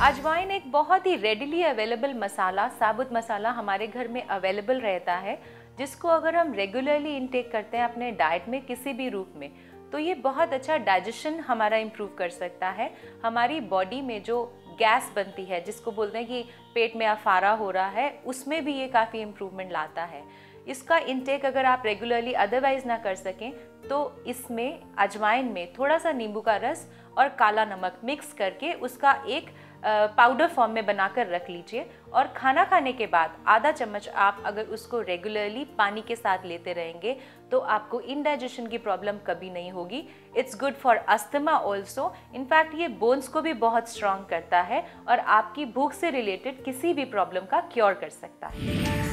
अजवाइन एक बहुत ही रेडिली अवेलेबल मसाला, साबुत मसाला हमारे घर में अवेलेबल रहता है, जिसको अगर हम रेगुलरली इनटेक करते हैं अपने डाइट में किसी भी रूप में, तो ये बहुत अच्छा डाइजेशन हमारा इम्प्रूव कर सकता है। हमारी बॉडी में जो गैस बनती है, जिसको बोलते हैं कि पेट में अफारा हो रहा है, उसमें भी ये काफ़ी इम्प्रूवमेंट लाता है। इसका इंटेक अगर आप रेगुलरली अदरवाइज ना कर सकें तो इसमें अजवाइन में थोड़ा सा नींबू का रस और काला नमक मिक्स करके उसका एक पाउडर फॉर्म में बनाकर रख लीजिए, और खाना खाने के बाद आधा चम्मच आप अगर उसको रेगुलरली पानी के साथ लेते रहेंगे तो आपको इंडाइजेशन की प्रॉब्लम कभी नहीं होगी। It's good for asthma also. In fact ये बोन्स को भी बहुत स्ट्रॉन्ग करता है और आपकी भूख से रिलेटेड किसी भी प्रॉब्लम का क्योर कर सकता है।